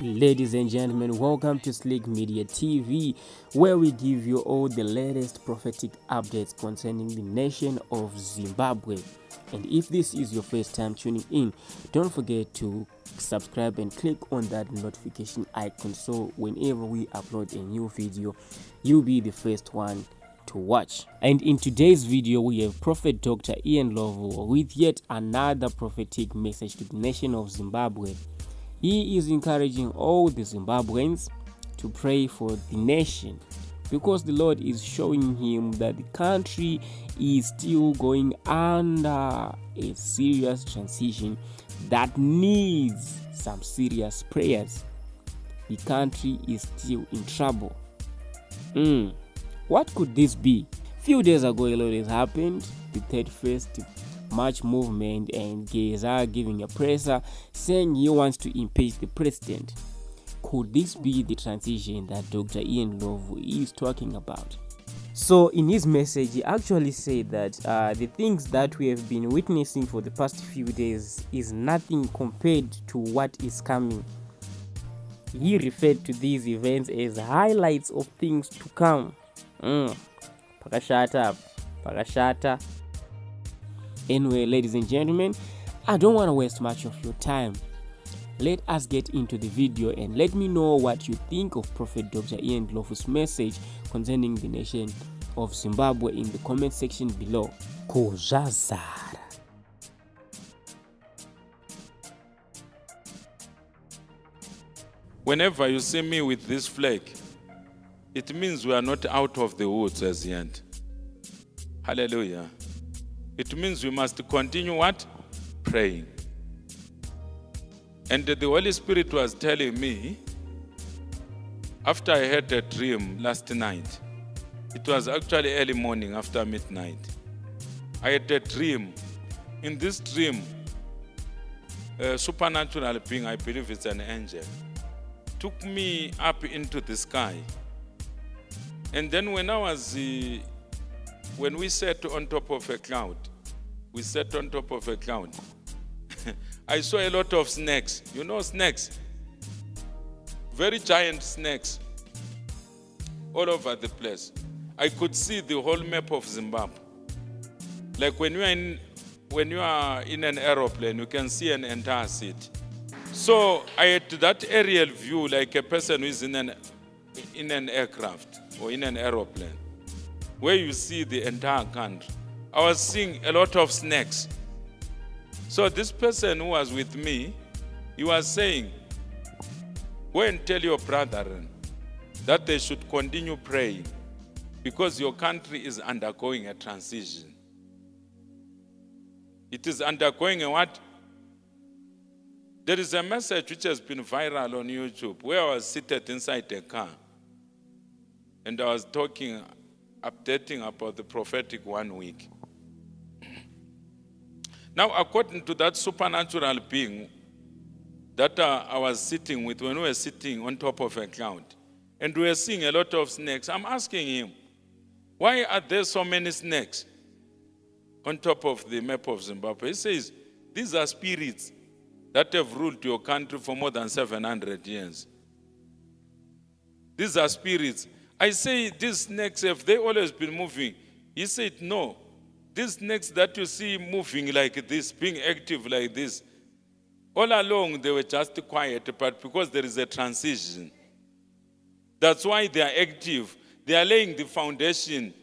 Ladies and gentlemen, welcome to Slick Media TV, where we give you all the latest prophetic updates concerning the nation of Zimbabwe. And if this is your first time tuning in, don't forget to subscribe and click on that notification icon so whenever we upload a new video, you'll be the first one to watch. And in today's video, we have Prophet Dr Ian Ndlovu with yet another prophetic message to the nation of Zimbabwe. He is encouraging all the Zimbabweans to pray for the nation because the Lord is showing him that the country is still going under a serious transition that needs some serious prayers. The country is still in trouble. What could this be? Few days ago, a lot has happened. The 31st March movement and Geza giving a presser saying he wants to impeach the president. Could this be the transition that Dr. Ian Ndlovu is talking about? So in his message, he actually said that the things that we have been witnessing for the past few days is nothing compared to what is coming. He referred to these events as highlights of things to come. Pakashata. Anyway, ladies and gentlemen, I don't want to waste much of your time. Let us get into the video and let me know what you think of Prophet Dr. Ian Ndlovu's message concerning the nation of Zimbabwe in the comment section below. Kozazara. Whenever you see me with this flag, it means we are not out of the woods as yet. Hallelujah. It means we must continue what? Praying. And the Holy Spirit was telling me, after I had a dream last night, it was actually early morning after midnight. I had a dream. In this dream, a supernatural being, I believe it's an angel, took me up into the sky. And then when we sat on top of a cloud, I saw a lot of snakes. You know snakes? Very giant snakes all over the place. I could see the whole map of Zimbabwe. Like when you are in an aeroplane, you can see an entire city. So I had that aerial view like a person who is in an aircraft or in an aeroplane, where you see the entire country. I was seeing a lot of snakes. So this person who was with me, he was saying, go and tell your brethren that they should continue praying because your country is undergoing a transition. It is undergoing a what? There is a message which has been viral on YouTube where I was seated inside a car and I was updating about the prophetic 1 week. Now, according to that supernatural being that I was sitting with when we were sitting on top of a cloud, and we were seeing a lot of snakes, I'm asking him, why are there so many snakes on top of the map of Zimbabwe? He says, these are spirits that have ruled your country for more than 700 years. These are spirits. I say, these snakes, have they always been moving? He said, no. These snakes that you see moving like this, being active like this, all along they were just quiet, but because there is a transition, that's why they are active. They are laying the foundation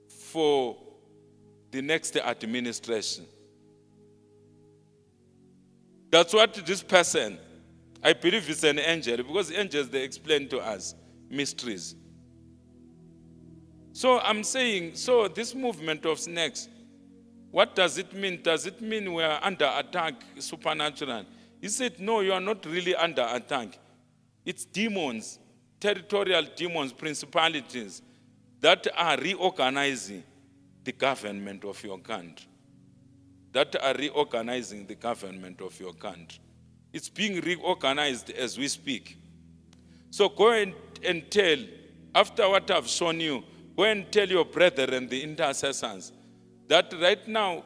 for the next administration. That's what this person, I believe it's an angel, because angels, they explain to us mysteries. So I'm saying, so this movement of snakes, what does it mean? Does it mean we are under attack, supernatural? He said, no, you are not really under attack. It's demons, territorial demons, principalities that are reorganizing the government of your country. It's being reorganized as we speak. So go and tell, after what I've shown you, go and tell your brethren, the intercessors, that right now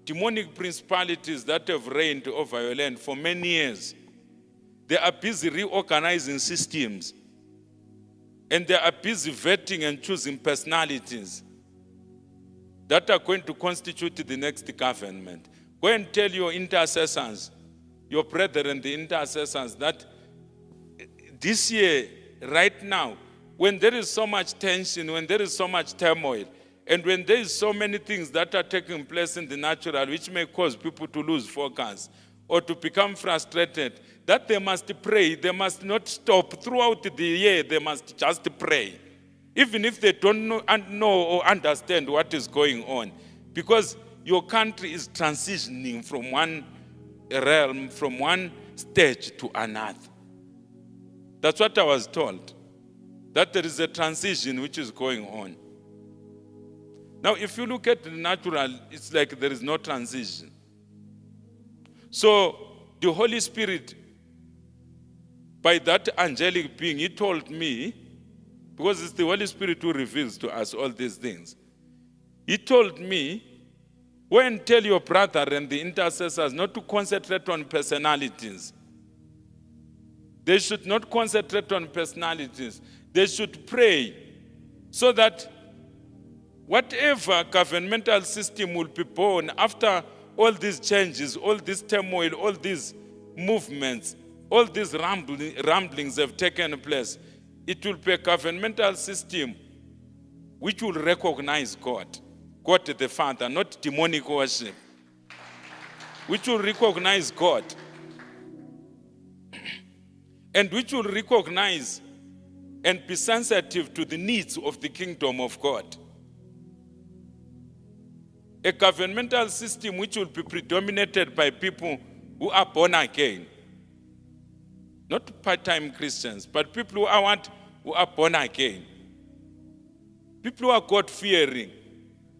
demonic principalities that have reigned over your land for many years, They are busy reorganizing systems. And they are busy vetting and choosing personalities that are going to constitute the next government. Go and tell your intercessors, your brethren, the intercessors, that this year, right now, when there is so much tension, when there is so much turmoil, and when there is so many things that are taking place in the natural, which may cause people to lose focus or to become frustrated, that they must pray. They must not stop. Throughout the year, they must just pray. Even if they don't know or understand what is going on. Because your country is transitioning from one realm, from one stage to another. That's what I was told. That there is a transition which is going on. Now, if you look at the natural, it's like there is no transition. So, the Holy Spirit, by that angelic being, he told me, because it's the Holy Spirit who reveals to us all these things. He told me, go and tell your brother and the intercessors not to concentrate on personalities. They should not concentrate on personalities. They should pray so that whatever governmental system will be born after all these changes, all this turmoil, all these movements, all these ramblings have taken place, it will be a governmental system which will recognize God the Father, not demonic worship, which will recognize God, and which will recognize and be sensitive to the needs of the kingdom of God. A governmental system which will be predominated by people who are born again. Not part-time Christians, but people who are born again. People who are God-fearing,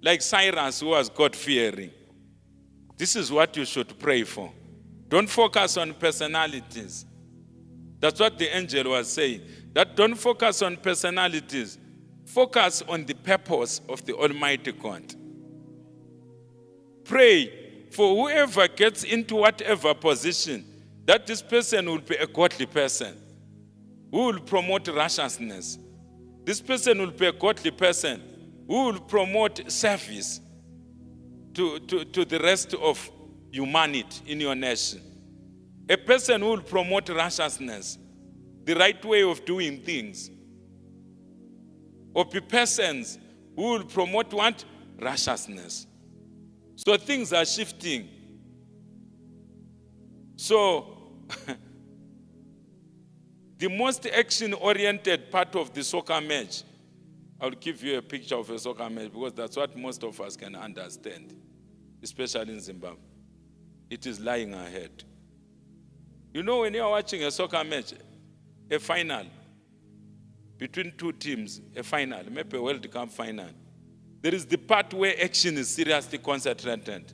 like Cyrus who was God-fearing. This is what you should pray for. Don't focus on personalities. That's what the angel was saying. That don't focus on personalities. Focus on the purpose of the Almighty God. Pray for whoever gets into whatever position, that this person will be a godly person who will promote righteousness. This person will be a godly person who will promote service to the rest of humanity in your nation. A person who will promote righteousness, the right way of doing things. Or be persons who will promote what? Righteousness. So things are shifting. So, the most action-oriented part of the soccer match, I'll give you a picture of a soccer match because that's what most of us can understand, especially in Zimbabwe. It is lying ahead. You know, when you're watching a soccer match, a final, between two teams, a final, maybe a World Cup final, there is the part where action is seriously concentrated.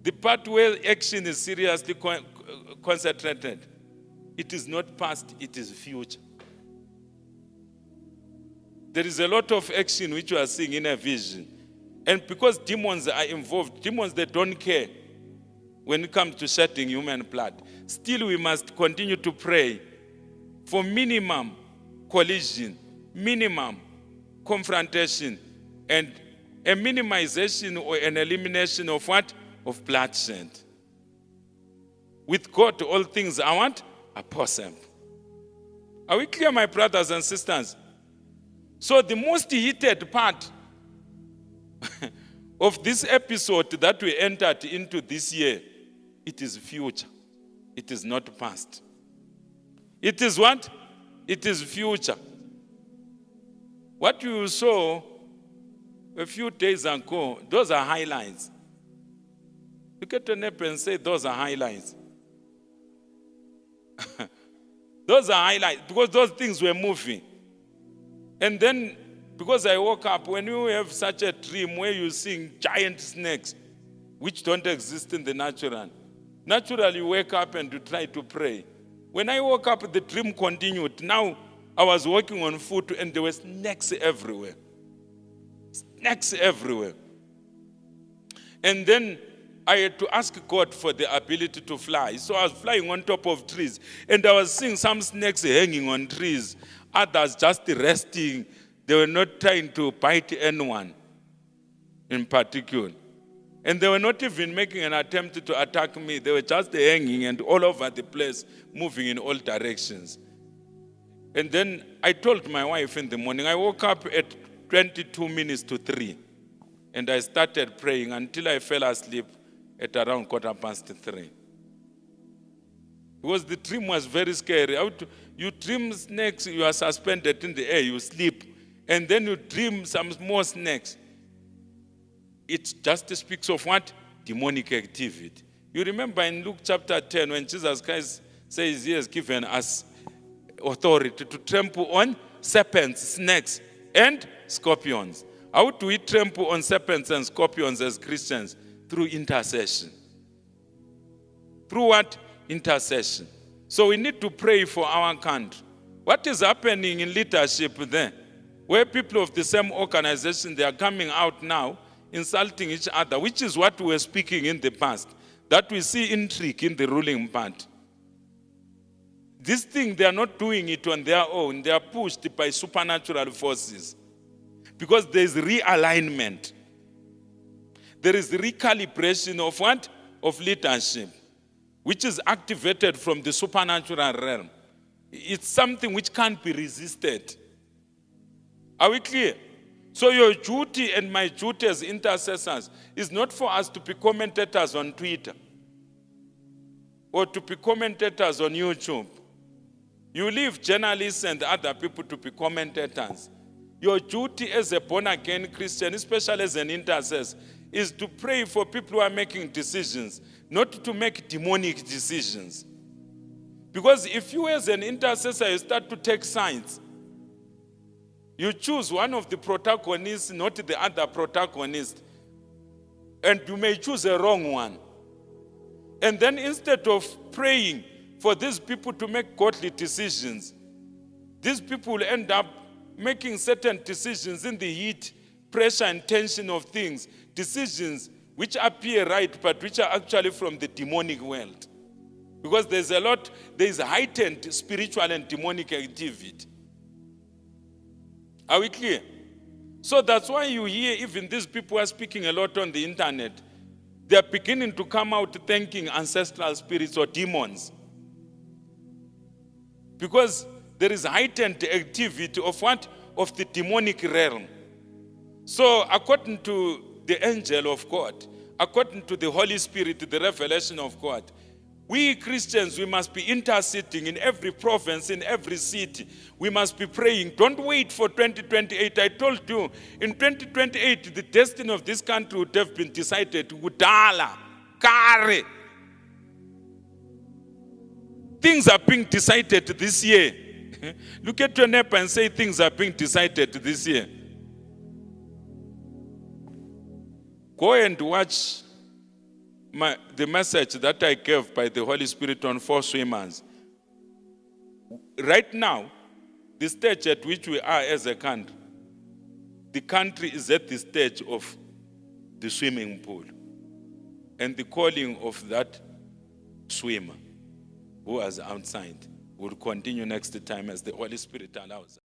The part where action is seriously concentrated, it is not past, it is future. There is a lot of action which you are seeing in a vision. And because demons are involved, demons, they don't care when it comes to shedding human blood. Still, we must continue to pray for minimum collision, minimum confrontation, and a minimization or an elimination of what? Of bloodshed. With God, all things are what? Are possible. Are we clear, my brothers and sisters? So the most heated part of this episode that we entered into this year, it is future. It is not past. It is what? It is future. What you saw a few days ago, those are highlights. Look at your neighbor and say, those are highlights. Those are highlights because those things were moving. And then, because I woke up, when you have such a dream where you're seeing giant snakes, which don't exist in the natural, naturally you wake up and you try to pray. When I woke up, the dream continued. Now, I was walking on foot and there were snakes everywhere. Snakes everywhere. And then I had to ask God for the ability to fly. So I was flying on top of trees, and I was seeing some snakes hanging on trees, others just resting. They were not trying to bite anyone in particular. And they were not even making an attempt to attack me. They were just hanging and all over the place, moving in all directions. And then I told my wife in the morning, I woke up at 22 minutes to 3. And I started praying until I fell asleep at around 3:15. Because the dream was very scary. You dream snakes, you are suspended in the air, you sleep. And then you dream some more snakes. It just speaks of what? Demonic activity. You remember in Luke chapter 10 when Jesus Christ says he has given us authority to trample on serpents, snakes, and scorpions. How do we trample on serpents and scorpions as Christians? Through intercession. Through what? Intercession. So we need to pray for our country. What is happening in leadership there? Where people of the same organization, they are coming out now, insulting each other, which is what we were speaking in the past, that we see intrigue in the ruling party. This thing, they are not doing it on their own. They are pushed by supernatural forces. Because there is realignment. There is recalibration of what? Of leadership, which is activated from the supernatural realm. It's something which can't be resisted. Are we clear? So your duty and my duty as intercessors is not for us to be commentators on Twitter or to be commentators on YouTube. You leave journalists and other people to be commentators. Your duty as a born-again Christian, especially as an intercessor, is to pray for people who are making decisions, not to make demonic decisions. Because if you as an intercessor, you start to take sides, you choose one of the protagonists, not the other protagonist, and you may choose a wrong one. And then instead of praying for these people to make godly decisions, these people will end up making certain decisions in the heat, pressure, and tension of things, decisions which appear right, but which are actually from the demonic world. Because there is heightened spiritual and demonic activity. Are we clear? So that's why you hear even these people are speaking a lot on the internet. They are beginning to come out thanking ancestral spirits or demons. Because there is heightened activity of what? Of the demonic realm. So according to the angel of God, according to the Holy Spirit, the revelation of God, we Christians, we must be interceding in every province, in every city. We must be praying. Don't wait for 2028. I told you, in 2028, the destiny of this country would have been decided. Udala, Kare. Things are being decided this year. Look at your neighbor and say things are being decided this year. Go and watch the message that I gave by the Holy Spirit on 4 swimmers. Right now, the stage at which we are as a country, the country is at the stage of the swimming pool and the calling of that swimmer who was outside will continue next time as the Holy Spirit allows.